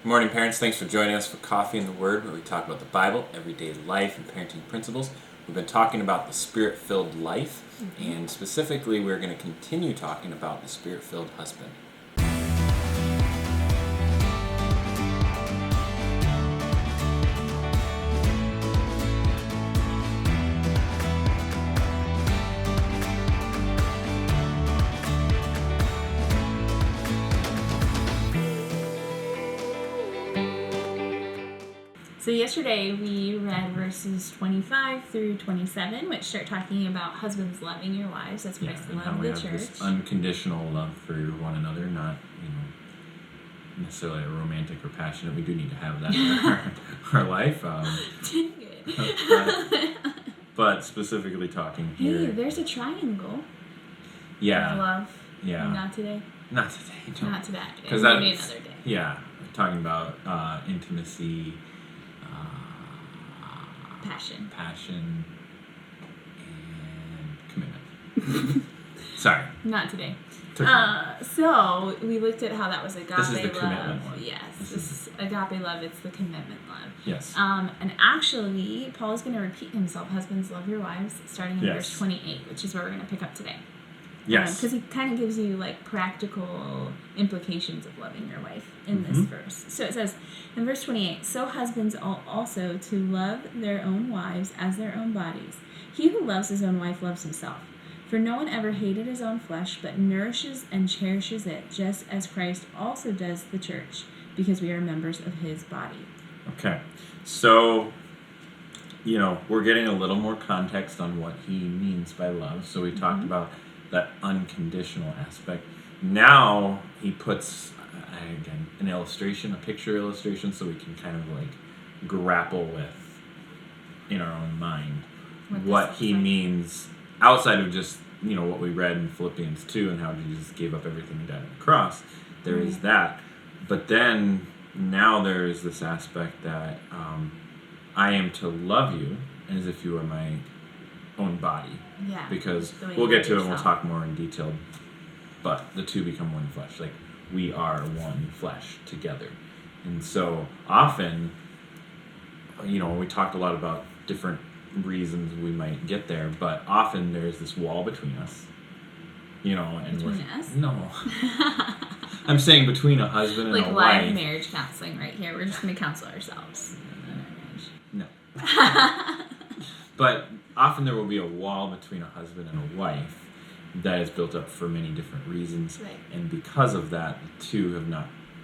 Good morning, parents. Thanks for joining us for Coffee and the Word, where we talk about the Bible, everyday life, and parenting principles. We've been talking about the Spirit-filled life, and specifically, we're going to continue talking about the Spirit-filled husband. So yesterday we read verses 25 through 27, which start talking about husbands loving your wives as Christ loved the church. This unconditional love for one another, not necessarily a romantic or passionate. We do need to have that in our life. But specifically talking here. Hey, there's a triangle. Yeah. Of love. Yeah. Not today. Not today. No. Not today. Because maybe another day. Yeah, talking about intimacy. Passion, and commitment. Sorry. Not today. So we looked at how that was agape love. This is the commitment one. Yes, this is agape love. It's the commitment love. Yes. And actually, Paul is going to repeat himself. Husbands, love your wives, starting in verse 28, which is where we're going to pick up today. Yes. Because he kind of gives you like practical implications of loving your wife in this verse. So it says in verse 28, so husbands ought also to love their own wives as their own bodies. He who loves his own wife loves himself. For no one ever hated his own flesh, but nourishes and cherishes it, just as Christ also does the church, because we are members of his body. Okay. So, we're getting a little more context on what he means by love. So we talked about that unconditional aspect. Now he puts, again, an illustration, a picture illustration, so we can kind of like grapple with, in our own mind, what he means outside of just, what we read in Philippians 2 and how Jesus gave up everything and died on the cross. There is that. But then now there is this aspect that I am to love you as if you were my own body. Yeah. Because we'll get to it and we'll talk more in detail. But the two become one flesh. Like, we are one flesh together. And so often, we talked a lot about different reasons we might get there, but often there's this wall between us. And between us? No. I'm saying between a husband and a wife. Like live marriage counseling right here. We're just going to counsel ourselves in our No. marriage. But often there will be a wall between a husband and a wife that is built up for many different reasons. Right. And because of that, the two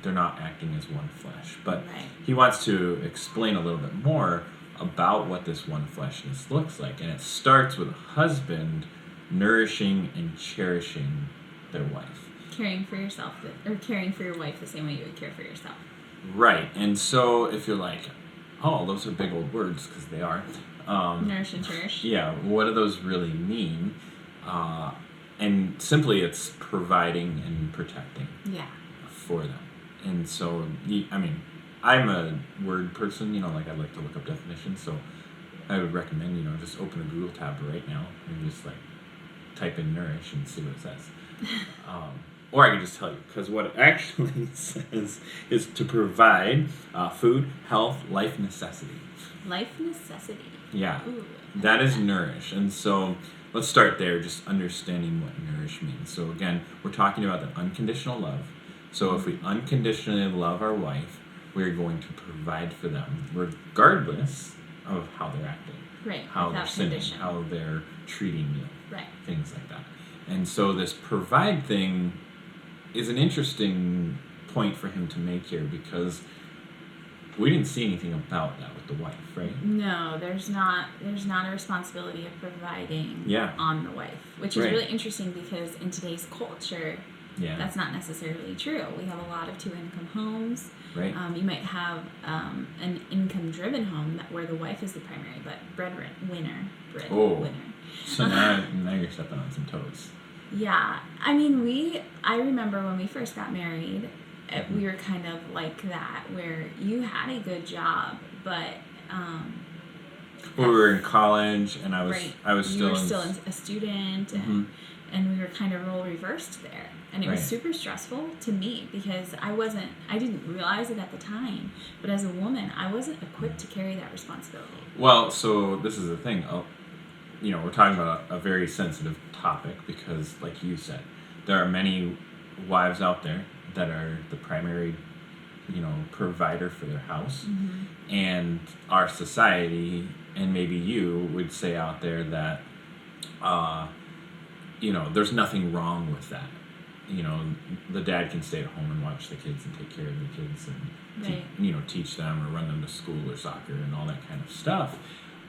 they're not acting as one flesh. But he wants to explain a little bit more about what this one fleshness looks like. And it starts with a husband nourishing and cherishing their wife. Caring for yourself, or caring for your wife the same way you would care for yourself. Right. And so if you're like, oh, those are big old words, because they are. Nourish and cherish. Yeah, what do those really mean? And simply it's providing and protecting for them. And so, I'm a word person, I like to look up definitions, so I would recommend, just open a Google tab right now and just type in nourish and see what it says. Or I can just tell you, because what it actually says is to provide food, health, life necessity. Life necessity. Yeah, Ooh, that is nourish. And so let's start there, just understanding what nourish means. So again, we're talking about the unconditional love. So if we unconditionally love our wife, we're going to provide for them, regardless of how they're acting. Right. How they're sinning, condition. how they're treating you. Right. Things like that. And so this provide thing is an interesting point for him to make here, because we didn't see anything about that with the wife, right? No, there's not a responsibility of providing on the wife, which is really interesting, because in today's culture, that's not necessarily true. We have a lot of two-income homes. Right. You might have an income-driven home where the wife is the primary, but breadwinner. So now you're stepping on some toes. Yeah, I remember when we first got married, we were kind of like that, where you had a good job, but we were in college, and I was still a student, and we were kind of role reversed there. And it was Right. super stressful to me because I didn't realize it at the time, but as a woman, I wasn't equipped to carry that responsibility. Well, so this is the thing. We're talking about a very sensitive topic because, like you said, there are many wives out there that are the primary, provider for their house. Mm-hmm. And our society, and maybe you would say out there that, there's nothing wrong with that. The dad can stay at home and watch the kids and take care of the kids and Right. teach them or run them to school or soccer and all that kind of stuff.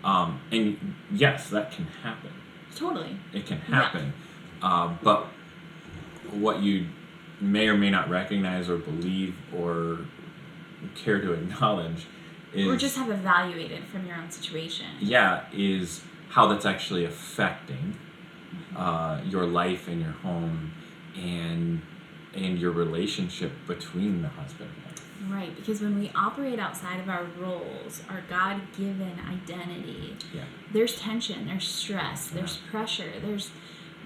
And yes, that can happen. Totally. It can happen. But what you may or may not recognize or believe or care to acknowledge is... Or just have evaluated from your own situation. Yeah, is how that's actually affecting your life and your home and your relationship between the husband and wife. Right, because when we operate outside of our roles, our God-given identity, Yeah. there's tension, there's stress, there's pressure,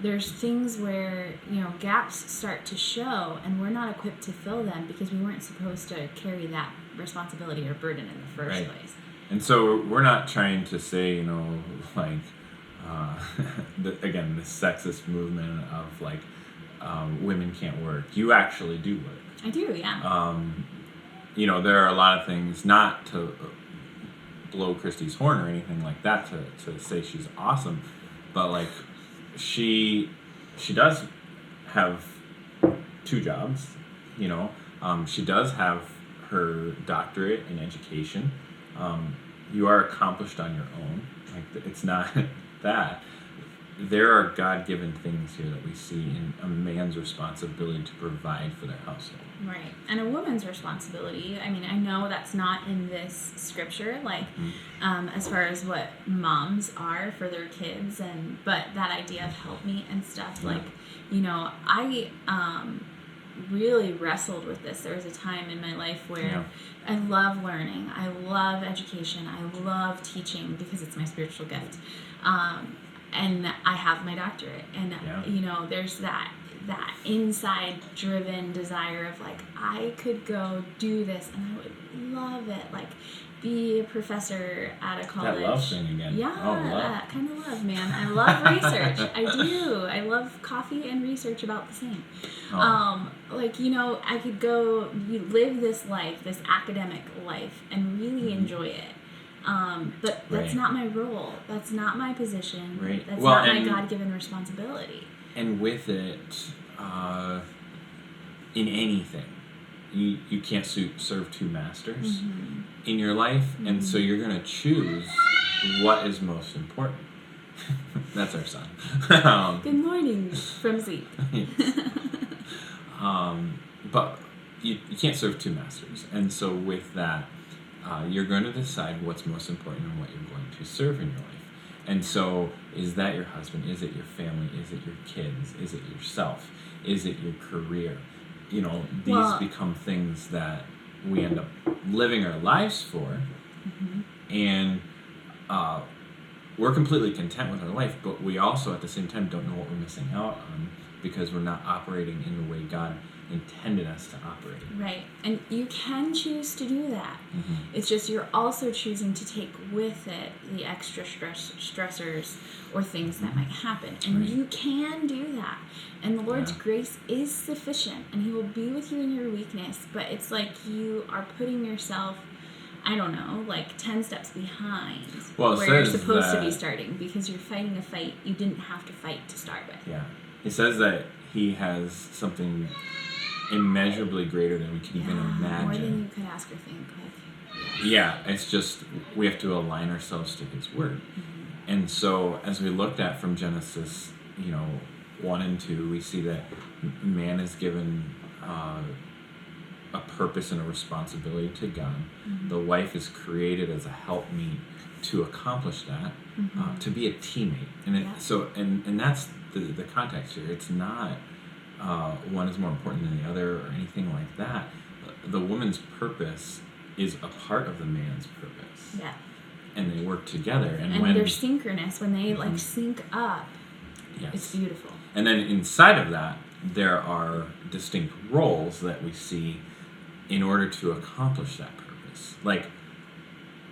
there's things where, gaps start to show, and we're not equipped to fill them because we weren't supposed to carry that responsibility or burden in the first Right. place. And so we're not trying to say, like, again, the sexist movement of, like, women can't work. You actually do work. I do, yeah. There are a lot of things, not to blow Christy's horn or anything like that, to say she's awesome, but, like, she does have 2 jobs, she does have her doctorate in education. You are accomplished on your own. Like, it's not that. There are God-given things here that we see in a man's responsibility to provide for their household. Right. And a woman's responsibility, I mean, I know that's not in this scripture, like, as far as what moms are for their kids, but that idea of helpmeet and stuff, Yeah. like, I really wrestled with this. There was a time in my life where I love learning, I love education, I love teaching because it's my spiritual gift. And I have my doctorate, and there's that inside driven desire of, like, I could go do this and I would love it, like be a professor at a college. That love thing again. Yeah, love. that kind of love, man. I love research. I do. I love coffee and research about the same. I could go live this life, this academic life, and really enjoy it. But that's not my role. That's not my position. Right. That's Well, not my God-given responsibility. And with it, in anything, you can't serve 2 masters in your life, and so you're going to choose what is most important. That's our son. Good morning from Zeke. But you can't serve 2 masters, and so with that, you're going to decide what's most important and what you're going to serve in your life. And so, is that your husband? Is it your family? Is it your kids? Is it yourself? Is it your career? These become things that we end up living our lives for, and we're completely content with our life, but we also at the same time don't know what we're missing out on because we're not operating in the way God intended us to operate. Right. And you can choose to do that. It's just you're also choosing to take with it the extra stressors or things that might happen. And you can do that. And the Lord's grace is sufficient, and He will be with you in your weakness. But it's like you are putting yourself, I don't know, like 10 steps behind where you're supposed to be starting, because you're fighting a fight you didn't have to fight to start with. Yeah. It says that He has something immeasurably greater than we can even imagine. More than you could ask or think. Yeah, it's just we have to align ourselves to His Word. And so as we looked at from Genesis, 1 and 2, we see that man is given a purpose and a responsibility to God. The wife is created as a helpmeet to accomplish that, to be a teammate. And that's the context here. It's not one is more important than the other or anything like that. The woman's purpose is a part of the man's purpose. Yeah. And they work together. And they're synchronous. When they sync up, yes. It's beautiful. And then inside of that, there are distinct roles that we see in order to accomplish that purpose. Like,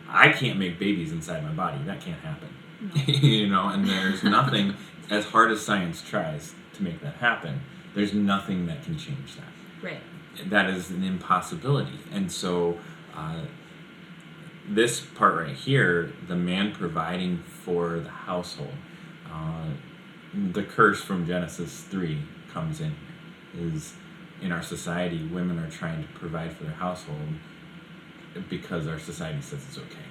I can't make babies inside my body. That can't happen. No. And there's nothing, as hard as science tries to make that happen, there's nothing that can change that. Right. That is an impossibility. And so this part right here, the man providing for the household, the curse from Genesis 3 comes in, is in our society, women are trying to provide for their household because our society says it's okay,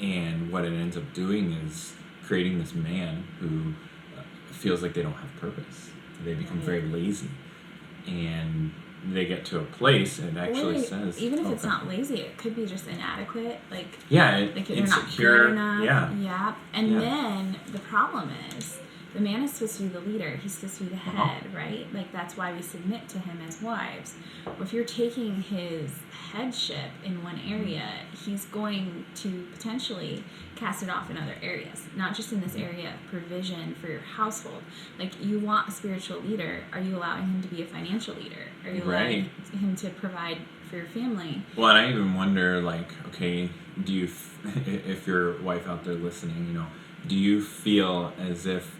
and what it ends up doing is creating this man who feels like they don't have purpose. They become very lazy, and they get to a place, and it actually says... Even if it's not lazy, it could be just inadequate, like insecure, you're not good enough. Yeah. And then the problem is, the man is supposed to be the leader. He's supposed to be the head, right? Like, that's why we submit to him as wives. Well, if you're taking his headship in one area, he's going to potentially cast it off in other areas, not just in this area of provision for your household. Like, you want a spiritual leader. Are you allowing him to be a financial leader? Are you allowing him to provide for your family? Well, and I even wonder, like, okay, do you, if your wife out there listening, do you feel as if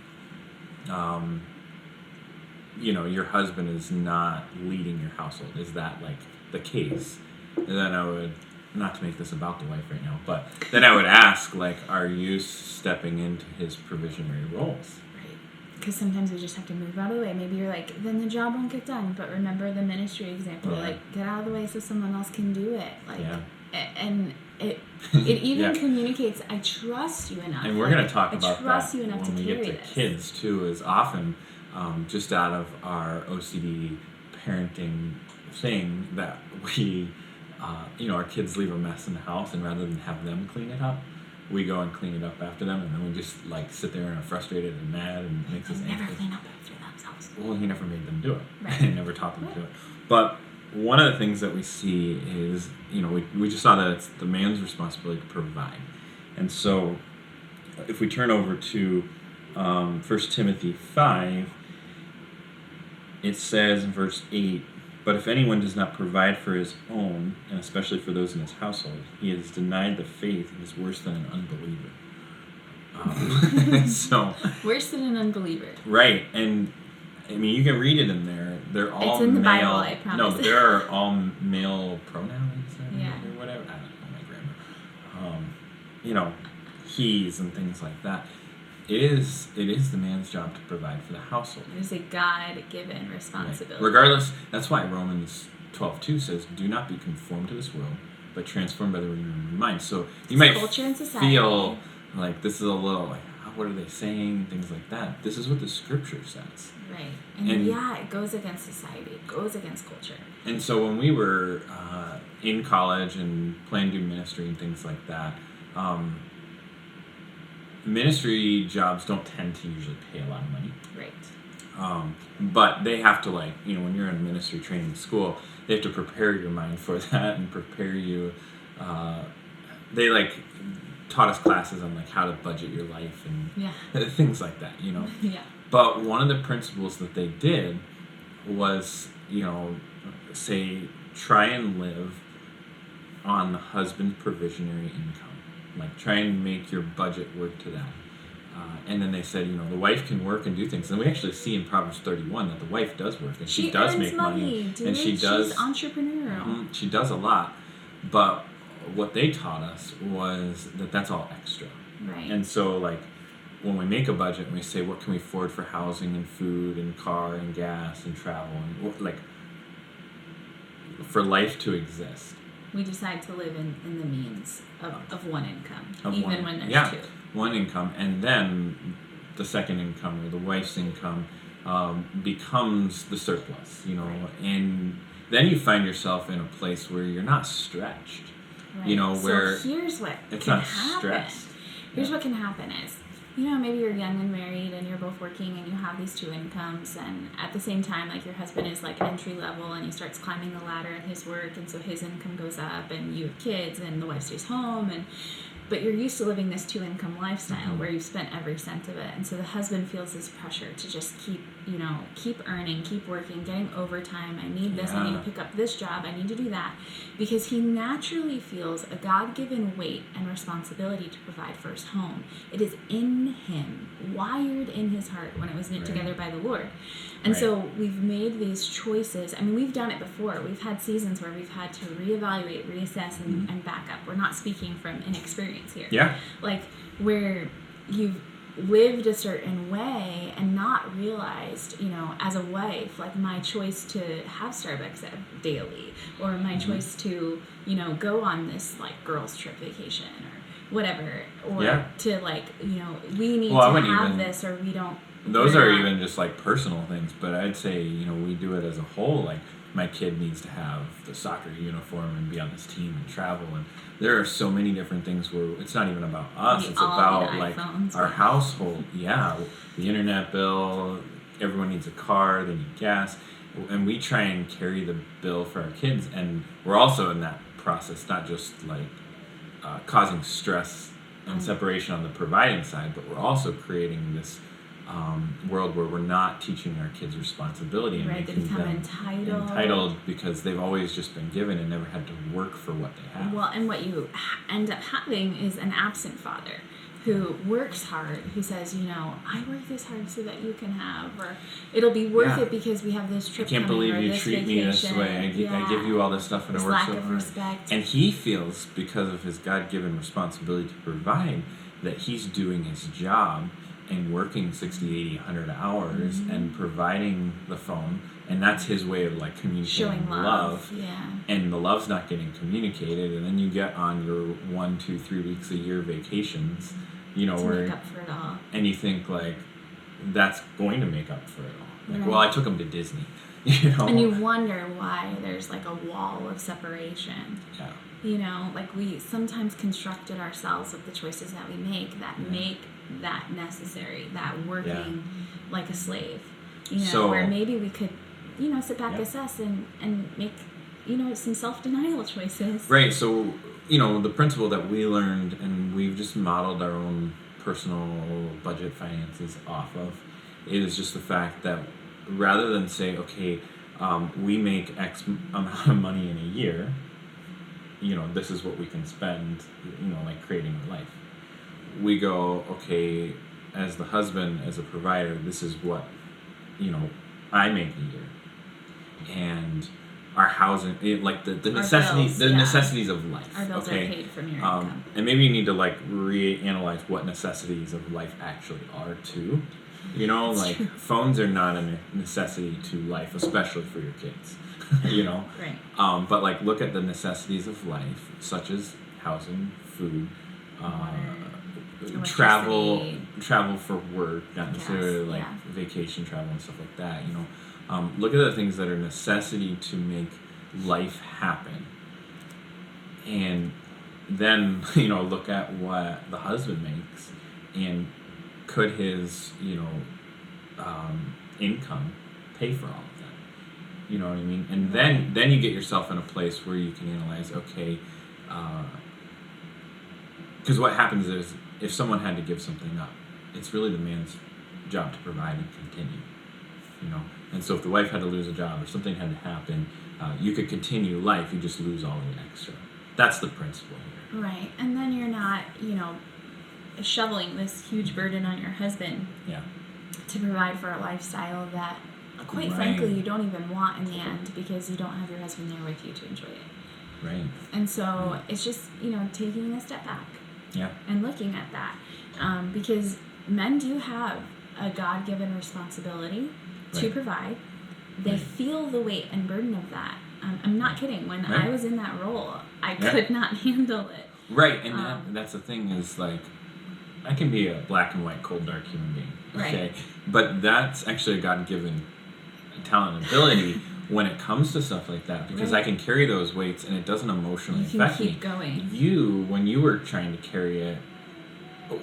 your husband is not leading your household? Is that like the case? And then I would, not to make this about the wife right now, but then I would ask, like, are you stepping into his provisionary roles? Right. Because sometimes we just have to move out of the way. Maybe you're like, then the job won't get done. But remember the ministry example, like, get out of the way so someone else can do it. Like, and it even communicates, I trust you enough. And we're going to talk about that you enough when we get to kids too, is often just out of our OCD parenting thing that we, our kids leave a mess in the house, and rather than have them clean it up, we go and clean it up after them, and then we just like sit there and are frustrated and mad, and makes us angry. Never clean up after themselves. Well, he never made them do it. Right. He never taught them to do it. But one of the things that we see is, we just saw that it's the man's responsibility to provide. And so if we turn over to 1 Timothy 5, it says in verse 8, "But if anyone does not provide for his own, and especially for those in his household, he has denied the faith and is worse than an unbeliever." So worse than an unbeliever. Right. And I mean, you can read it in there. They're all it's in the male. Bible, I promise. No, but there are all male pronouns or whatever. I don't know my grammar. He's and things like that. It is the man's job to provide for the household. It is a God-given responsibility. Right. Regardless, that's why Romans 12:2 says, "Do not be conformed to this world, but transformed by the renewing of your mind." So you might culture and society. Feel like this is a little like, what are they saying? Things like that. This is what the scripture says. Right. And it goes against society. It goes against culture. And so when we were in college and planning to do ministry and things like that, ministry jobs don't tend to usually pay a lot of money. Right. But they have to, like, when you're in ministry training school, they have to prepare your mind for that and prepare you. They, like, taught us classes on, like, how to budget your life and things like that, Yeah. But one of the principles that they did was, say, try and live on the husband's provisionary income. Like, try and make your budget work to that. And then they said, the wife can work and do things. And we actually see in Proverbs 31 that the wife does work, and she does make money. And she does. She's entrepreneurial. She does a lot. But what they taught us was that that's all extra. Right. And so, like, when we make a budget and we say, what can we afford for housing and food and car and gas and travel and, like, for life to exist. We decide to live in the means of one income, when there's two. One income, and then the second income or the wife's income becomes the surplus, Right. And then you find yourself in a place where you're not stretched, right. Where so here's what it's can not happen. stressed. Here's what can happen is, maybe you're young and married and you're both working and you have these two incomes, and at the same time, like, your husband is like entry level and he starts climbing the ladder in his work, and so his income goes up, and you have kids and the wife stays home, but you're used to living this two-income lifestyle where you've spent every cent of it. And so the husband feels this pressure to just keep earning, keep working, getting overtime. I need this, I need to pick up this job, I need to do that. Because he naturally feels a God-given weight and responsibility to provide for his home. It is in him, wired in his heart when it was knit together by the Lord. And so we've made these choices. I mean, we've done it before. We've had seasons where we've had to reevaluate, reassess, and back up. We're not speaking from inexperience here. Yeah. Like, where you've lived a certain way and not realized, as a wife, like my choice to have Starbucks daily, or my choice to, go on this, like, girls' trip vacation, or whatever, or to, like, we need to have this, or we don't. Those are even just like personal things, but I'd say, we do it as a whole. Like, my kid needs to have the soccer uniform and be on this team and travel, and there are so many different things where it's not even about us, it's about like our household. Yeah, the internet bill, everyone needs a car, they need gas, and we try and carry the bill for our kids, and we're also in that process, not just like causing stress and separation on the providing side, but we're also creating this world where we're not teaching our kids responsibility and they making become them entitled because they've always just been given and never had to work for what they have. Well, and what you end up having is an absent father who works hard, who says, I work this hard so that you can have, or it'll be worth it because we have this trip coming, I can't believe you this treat vacation. Me this way. I give you all this stuff and I work so hard. Lack of respect. And he feels, because of his God-given responsibility to provide, that he's doing his job and working 60, 80, 100 hours and providing the phone, and that's his way of like communicating showing love. Yeah. And the love's not getting communicated, and then you get on your 1, 2, 3 weeks a year vacations, to make up for it all. And you think like that's going to make up for it all. Like, well, I took him to Disney, And you wonder why there's like a wall of separation. Yeah. Like we sometimes constructed ourselves with the choices that we make that make that necessary, that working like a slave, where maybe we could, sit back, assess, and make, some self-denial choices. Right. So, the principle that we learned and we've just modeled our own personal budget finances off of is just the fact that rather than say, okay, we make X amount of money in a year, this is what we can spend, like creating a life. We go, okay, as the husband, as a provider, this is what, I make a year. And our housing, like the necessities, bills, necessities of life. Our bills are paid from your income. And maybe you need to like reanalyze what necessities of life actually are too. Like phones are not a necessity to life, especially for your kids. Right. But like look at the necessities of life, such as housing, food, travel for work, not necessarily like vacation travel and stuff like that. Look at the things that are necessity to make life happen, and then look at what the husband makes, and could his income pay for all of that? You know what I mean? And then you get yourself in a place where you can analyze, okay, because what happens is if someone had to give something up, it's really the man's job to provide and continue. And so if the wife had to lose a job or something had to happen, you could continue life, you just lose all the extra. That's the principle here. Right. And then you're not, shoveling this huge burden on your husband to provide for a lifestyle that, quite frankly, you don't even want in the end because you don't have your husband there with you to enjoy it. Right. And so it's just, taking a step back and looking at that. Because men do have a God-given responsibility to provide. They feel the weight and burden of that. I'm not kidding. When I was in that role, I could not handle it. Right, and that's the thing is like, I can be a black and white, cold, dark human being. Okay, right. But that's actually a God-given talent and ability when it comes to stuff like that, because I can carry those weights and it doesn't emotionally affect me. You can keep going. When you were trying to carry it,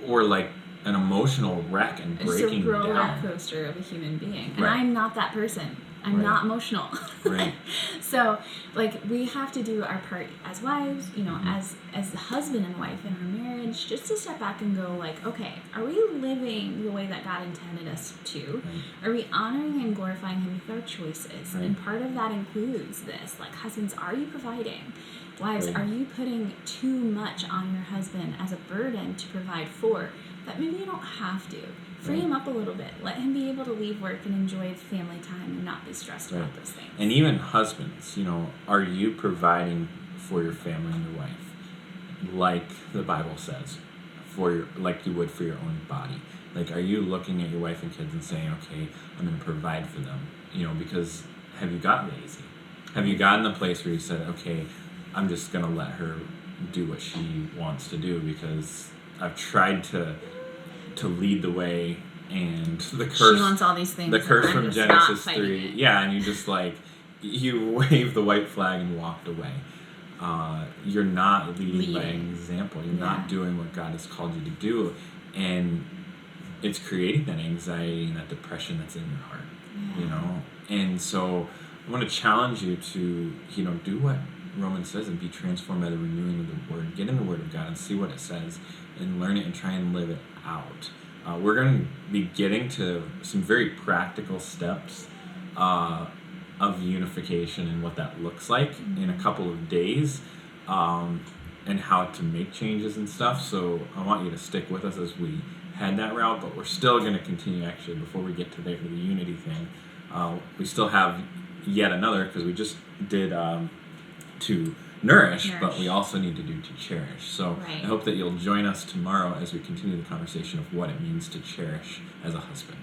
or like an emotional wreck and breaking down. It's a roller coaster of a human being, and I'm not that person. I'm Right. not emotional. Right. So, like, we have to do our part as wives, you know, Mhm. as the husband and wife in our marriage, just to step back and go, like, okay, are we living the way that God intended us to? Right. Are we honoring and glorifying Him with our choices? Right. And part of that includes this, like, husbands, are you providing? Wives, Right. are you putting too much on your husband as a burden to provide for that maybe you don't have to? Free Right. him up a little bit. Let him be able to leave work and enjoy family time and not be stressed Right. about those things. And even husbands, you know, are you providing for your family and your wife, like the Bible says, like you would for your own body? Like, are you looking at your wife and kids and saying, okay, I'm going to provide for them? You know, because have you gotten lazy? Have you gotten the place where you said, okay, I'm just going to let her do what she wants to do because I've tried to lead the way, and the curse. She wants all these things. The curse and I'm from just Genesis not fighting 3. it. Yeah, and you just like you waved the white flag and walked away. You're not leading by example. You're not doing what God has called you to do, and it's creating that anxiety and that depression that's in your heart. Yeah. You know, and so I want to challenge you to do what Romans says and be transformed by the renewing of the Word. Get in the Word of God and see what it says and learn it and try and live it out. We're going to be getting to some very practical steps of unification and what that looks like in a couple of days, and how to make changes and stuff. So I want you to stick with us as we head that route, but we're still going to continue actually before we get to the unity thing. We still have yet another, because we just did to nourish, but we also need to do to cherish. So Right. I hope that you'll join us tomorrow as we continue the conversation of what it means to cherish as a husband.